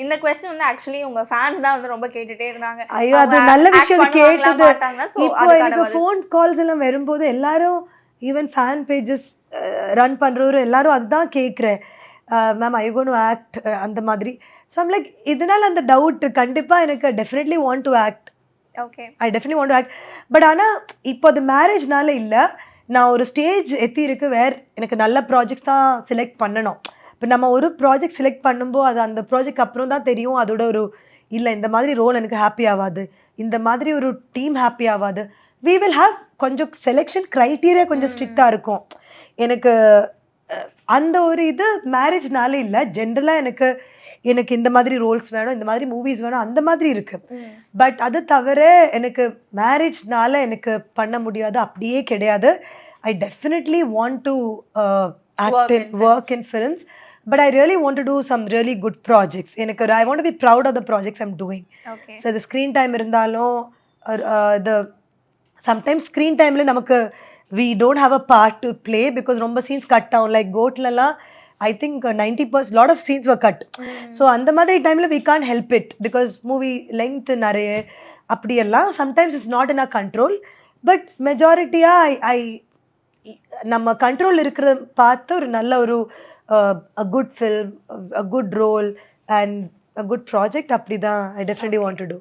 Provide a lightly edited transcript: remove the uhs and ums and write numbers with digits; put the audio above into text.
இந்த क्वेश्चन வந்து ஆக்சுவலி உங்க ஃபேன்ஸ் தான் வந்து ரொம்ப கேட்டுட்டே இருந்தாங்க. ஐயோ அது நல்ல விஷயம் கேட்டது. இப்போ எனக்கு ஃபோன் கால்ஸ் எல்லாம் வரும்போது எல்லாரும் ஈவன் ஃபேன் பேஜஸ் ரன் பண்றவரு எல்லாரும் அதுதான் கேட்குறேன். Ma'am I gone to act அந்த மாதிரி. ஸோ ஐம் லைக் இதனால அந்த டவுட் கண்டிப்பா எனக்கு definitely want to act. Okay. I definitely want to act. But ஆனால் இப்போ அது மேரேஜ்னால இல்லை. நான் ஒரு ஸ்டேஜ் எத்தி இருக்கு வேர் எனக்கு நல்ல ப்ராஜெக்ட்ஸ் தான் செலக்ட் பண்ணணும். இப்போ நம்ம ஒரு ப்ராஜெக்ட் செலக்ட் பண்ணும்போது அது அந்த ப்ராஜெக்ட் அப்புறம் தான் தெரியும் அதோட ஒரு இல்லை இந்த மாதிரி ரோல் எனக்கு ஹாப்பி ஆகாது, இந்த மாதிரி ஒரு டீம் ஹாப்பி ஆகாது. வி வில் ஹாவ் கொஞ்சம் செலெக்ஷன் க்ரைட்டீரியா கொஞ்சம் ஸ்ட்ரிக்டாக இருக்கும். எனக்கு அந்த ஒரு இது மேரேஜ்னால இல்லை, ஜென்ரலாக எனக்கு எனக்கு இந்த மாதிரி ரோல்ஸ் வேணும், இந்த மாதிரி மூவிஸ் வேணும், அந்த மாதிரி இருக்கு. பட் அது தவிர எனக்கு மேரேஜ்னால எனக்கு பண்ண முடியாது அப்படியே கிடையாது. I definitely want to work in films, but I really want to do some really good projects. எனக்கு I want to be proud of the projects I'm doing. Okay. So the screen time இருந்தாலும் the sometimes screen timeல நமக்கு we don't have a part to play because ரொம்ப scenes cut down, like goatலலாம் I think 90% lot of scenes were cut. So அந்த மாதிரி டைம்ல we can't help it because movie length நிறைய அப்படியெல்லாம் sometimes it's not in our control, but majority I நம்ம control இருக்கிற பார்த்து ஒரு நல்ல ஒரு a good film, a good role and a good project அப்படி தான் I definitely want to do.